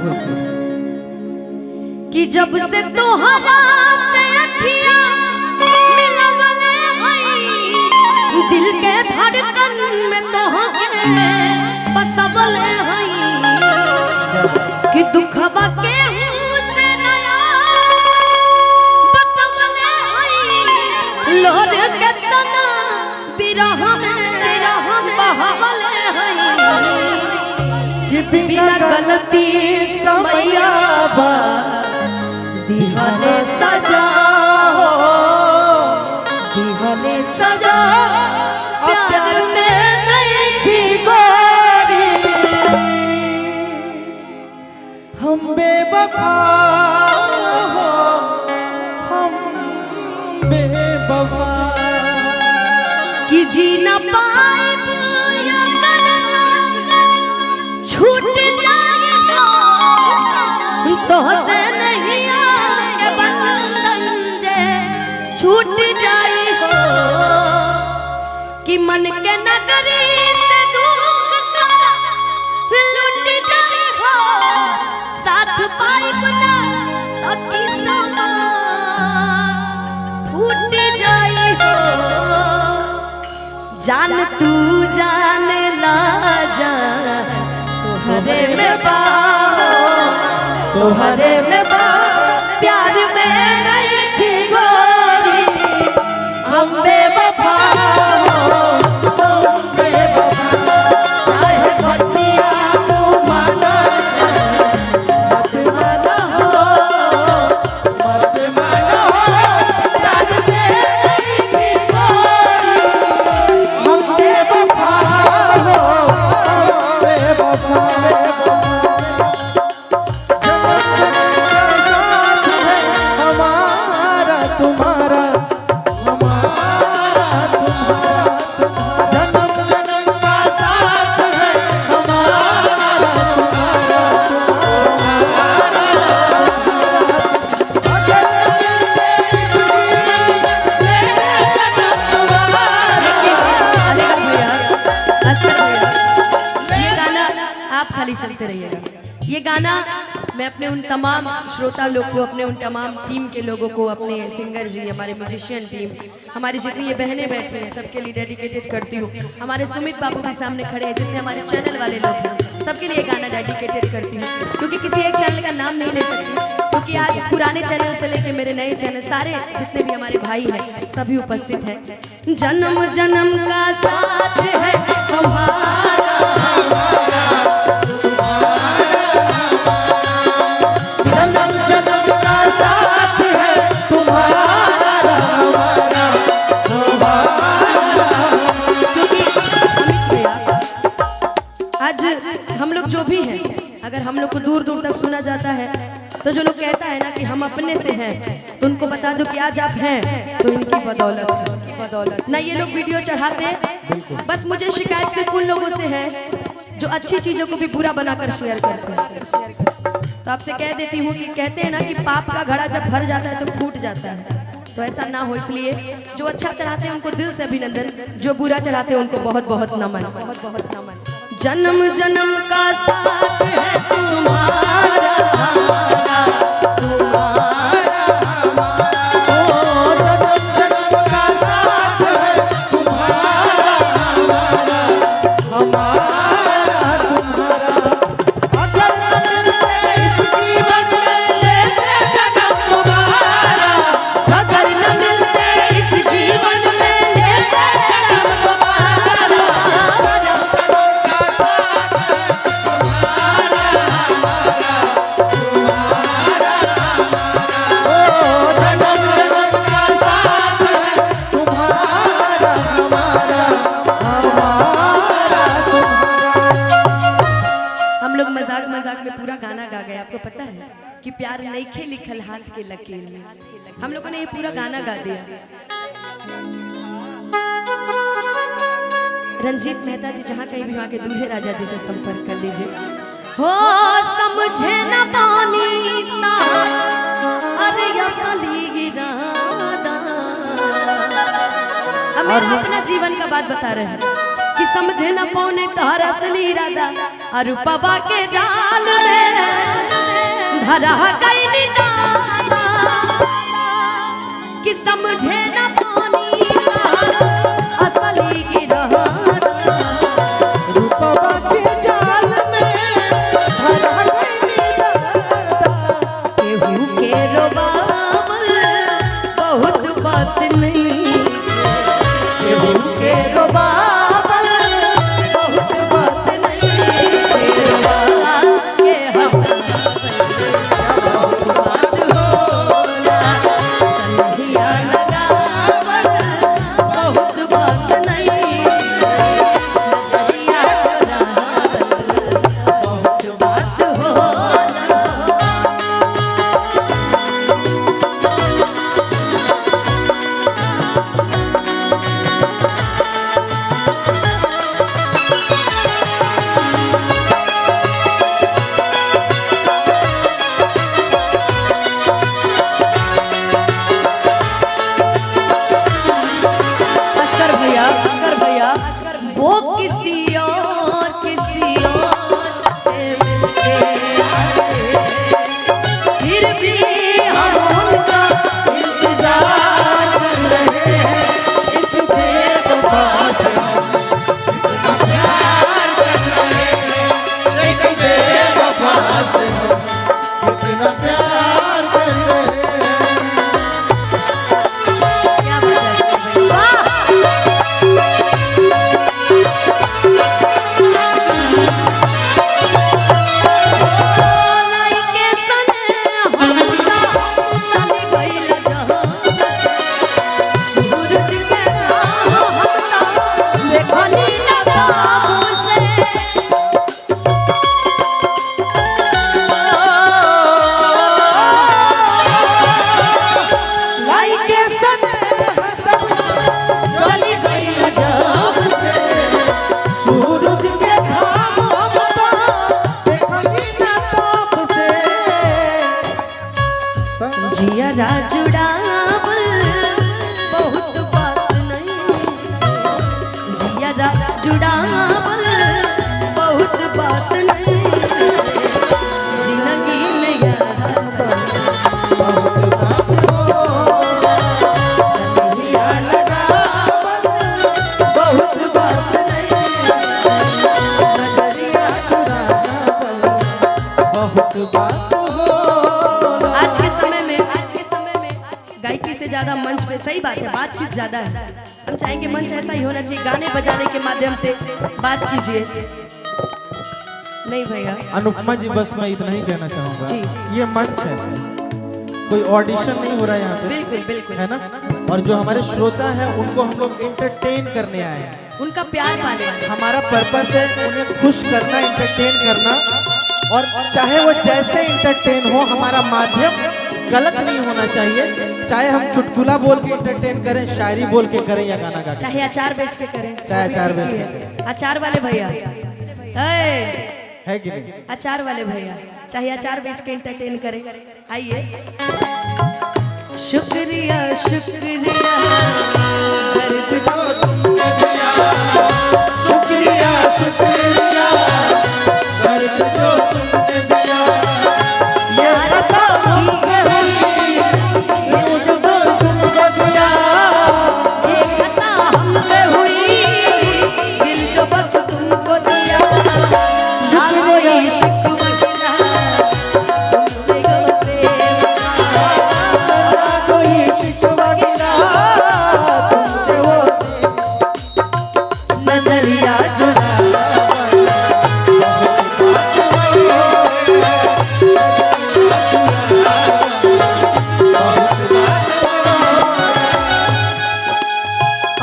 होती कि जब से तोहरा से अखियां मिलवले हई दिल के धड़कन में तोहके बसवले हई कि दुखवा के से नया बतवले हई लोर के तना बिरह में बहवले हई कि बिना गलती समयाबा दिहले सजा हो दिहले सजा प्यार में नहीं थी गोरी हम बेवफा हो हम बेवफा कि जी न पाए छूट जाए तो से नहीं आगे बंधन जे छूट जाए हो कि मन के नगरी से दुख सारा लुट जाए हो साथ पाई बना तो किस्मत फूट जाए हो जान तू जान ला जा तोहरे में बा तोहरे में बा प्यार में नहीं थी गोरी हम बेवफा हो हम बेवफा चाहे बतिया तू माना मत माना हो प्यार में नहीं थी गोरी हम बेवफा हो हम बेवफा तुम्हारा हमारा तुम्हारा जन्म जन्म का साथ है हमारा तुम्हारा अगर मिलते ले जन्म तुम्हारा ये गाना आप खाली चलते रहिएगा। ये गाना मैं अपने उन तमाम श्रोता लोग को, अपने उन तमाम टीम के लोगों को, अपने सिंगर जी, हमारे म्यूजिशियन टीम, हमारी जितनी ये बहनें बैठी हैं सबके लिए डेडिकेटेड करती हूँ। हमारे सुमित बाबू भी सामने खड़े हैं, जितने हमारे चैनल वाले लोग हैं सबके लिए ये गाना डेडिकेटेड करती हूँ, क्योंकि किसी एक चैनल का नाम नहीं ले सकती, क्योंकि आज पुराने चैनल से लेके मेरे नए चैनल सारे जितने भी हमारे भाई हैं सभी उपस्थित हैं। जन्म जन्म का साथ है हमारा जन्म जन्म का साथ है तुम्हारा हमारा आज हम लोग जो भी हैं, अगर हम लोग को दूर दूर तक सुना जाता है तो जो लोग कहता है ना कि हम अपने से हैं, तो उनको बता दो कि आज आप हैं तो इनकी बदौलत ना ये लोग वीडियो चढ़ाते, बस मुझे शिकायत सिर्फ उन लोगों से है जो अच्छी चीजों को भी बुरा बनाकर शेयर करते हैं। तो आपसे कह देती हूँ कि कहते हैं ना कि पाप का घड़ा जब भर जाता है तो फूट जाता है, तो ऐसा ना हो, इसलिए जो अच्छा चढ़ाते हैं उनको दिल से अभिनंदन, जो बुरा चढ़ाते हैं उनको बहुत बहुत नमन। जन्म जन्म का साथ है तुम्हारा आपको पता है कि प्यार नइखे लिखल हाथ के लकीर में, हम लोगों ने ये पूरा गाना गा दिया। रंजीत मेहता जी जहाँ कहीं भी वहाँ के दूल्हे राजा जी से संपर्क कर लीजिए। हो समझे न पानी ता अरे असली गिरादा। अब मैं अपना जीवन का बात बता रहे हैं कि समझे न पौने तारा असली इरादा और बाबा के जाल में धरा गई निकाला कि समझे न पौनी असली इरादा रूपवा के जाल में धरा गई दादा। केहू के रोबावल बहुत बात नहीं केहू के बाबल बहुत बात नहीं। के संधिया लगावल बहुत बात नहीं नजरिया चुरावल बहुत बात होला। अस्कर भैया वो किसी और से मिलते आए, फिर भी हम उनका इंतजार कर रहे हैं। इस बेवफा से हम इतना प्यार कर रहे हैं। इस बेवफा से हम इतना प्यार कर रहे हैं। क्या बात है वाह! लाइके सने हमसा चली गइल जहां सूरज के हमसा देखनी लगाव से लाइके सने तब चली गई जब से सूरज के घाम तो देखली ना तब से। जिया जुड़ावल बहुत बात नहीं जिया जुड़ावल बहुत बात नहीं जिंदगी में यार बहुत बात हो संधिया लगावल बहुत बात नहीं नजरिया चुरावल बहुत बात हो। आज के समय में गायकी से ज्यादा मंच पे सही बात है बातचीत ज्यादा है। हम चाहेंगे मंच ऐसा ही होना चाहिए गाने बजाने के माध्यम से बात कीजिए। नहीं भैया अनुपमा जी बस मैं इतना ही कहना चाहूंगा जी। ये मंच है कोई ऑडिशन नहीं हो रहा है यहाँ पे बिल्कुल बिल्कुल है ना। और जो हमारे श्रोता हैं उनको हम लोग एंटरटेन करने आए हैं। उनका प्यार पाने हमारा पर्पस है उन्हें खुश करना एंटरटेन करना। और चाहे वो जैसे एंटरटेन हो हमारा माध्यम गलत नहीं होना चाहिए। चाहे हम चुटकुला बोल के एंटरटेन करें शायरी बोल के करें या गाना गा के चाहे अचार बेच के करें चाहे अचार बेच के करें। अचार वाले भैया है कि नहीं। अचार वाले भैया चाहे अचार बेच के एंटरटेन करें। आइए शुक्रिया शुक्रिया कर तुझको शुक्रिया शुक्रिया कर जो तुमने दिया। ये खता हमसे हुई ये जो तुमको दिया। ये खता हमसे हुई दिल जो बस तुमको दिया ना कोई शिकवा गिला तुमसे गो बेवफा ना कोई शिकवा गिरा तुमसे वो नजरिया चुरा।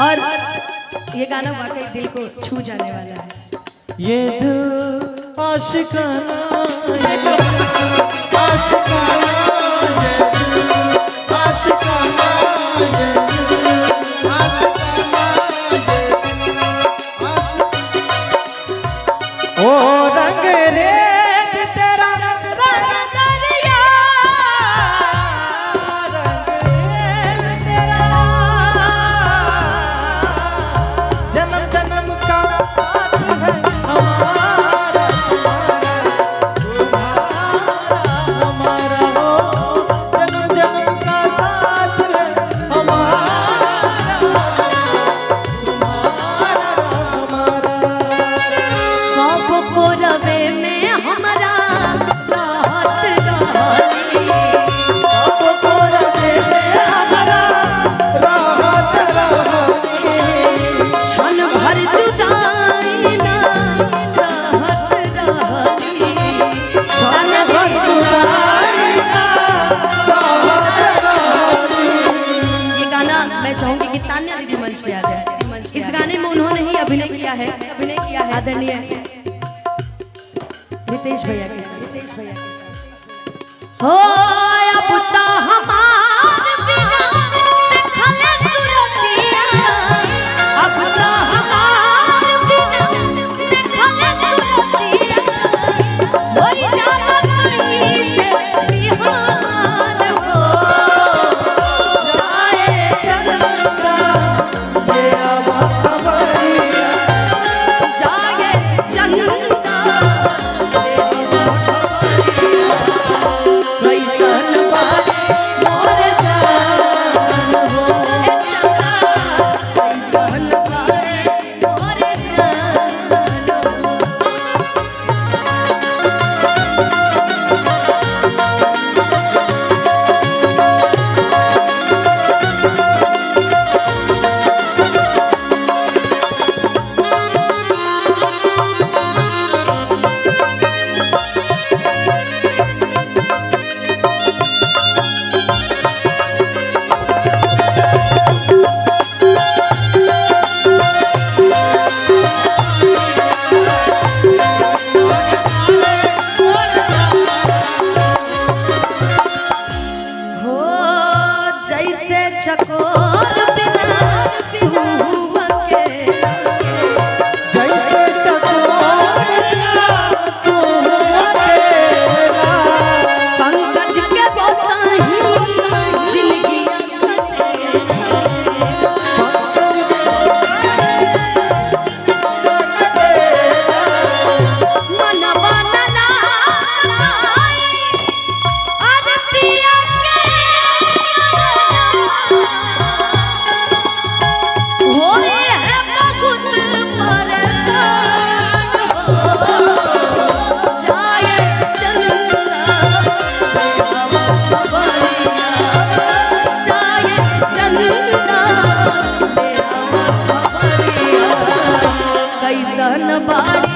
और ये गाना वाकई दिल को छू जाने वाला है। ये दिल आशिकाना ये दिल आशिकाना ये दिल आशिकाना ये दिल आशिकाना ओ रंग रेज तेरा रंग दरिया रंग रेज तेरा जन्म जन्म का अभिनय किया है आदरणीय रितेश भैया के साथ। हो अब तो हमार बिना देखले सुरतिया, अब तो हमार बिना देखले सुरतिया, होई जाला कहीं से बिहान हो जाए चंदा ये खबरिया, जाए चंदा कैसन बात मोर जान हो, हो जैसे चकोर बिना तू अकेला, जैसे चकोर बिना तू अकेला, पंकज के बसाही जिंदगी मनवा ना लाई आरतिया के होए है बहुत परेशान हो, जाए चंदा खबरिया, जाए चंदा खबरिया, कैसन बाड़ी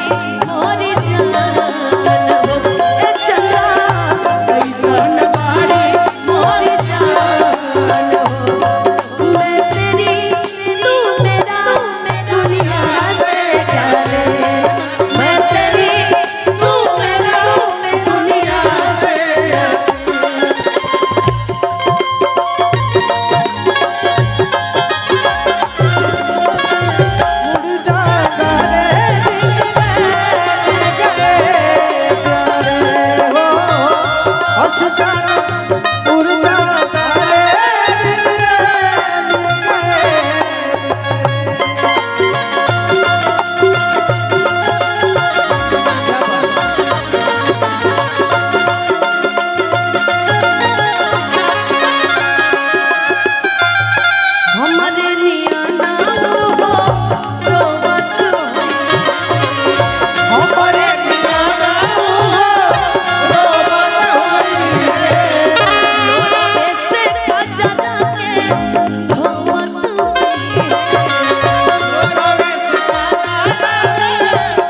मोरी जान हो, ए चंदा कैसन बाड़ी मोरी जान हो, मैं तेरी तू मेरा दुनिया से क्या ले, मैं तेरी तू मेरा दुनिया से उड़ जाता रे दिल में गए प्यारे हो, अर्श जाना उड़ जाता रे दिल में हमरे नियाना हो रोवत हमारे दीवाना हो रोबत होई है, लोरवे से खजना के धोवत रोवे सितारा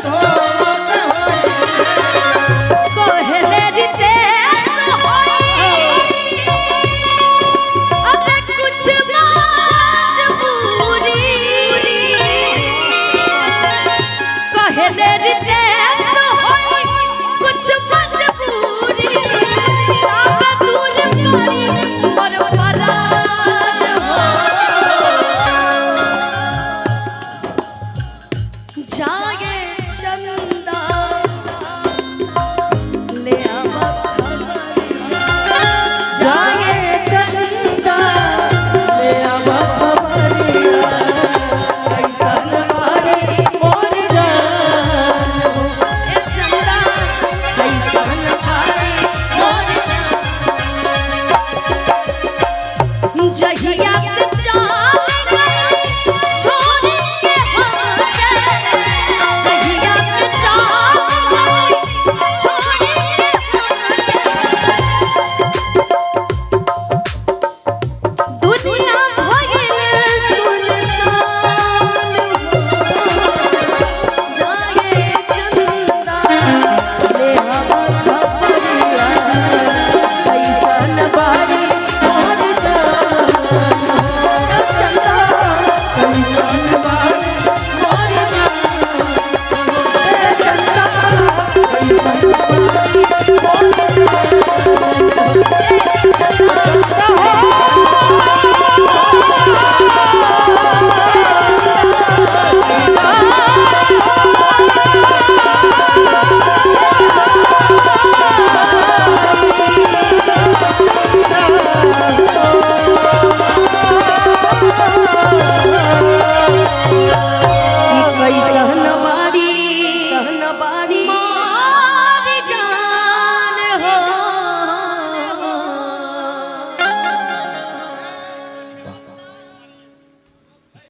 धोवत होई है, कहले रितेश होई अरे कुछ मजबूरी, कहले रितेश होई कुछ मजबूरी, अब दूर करी मोर परार हो, जा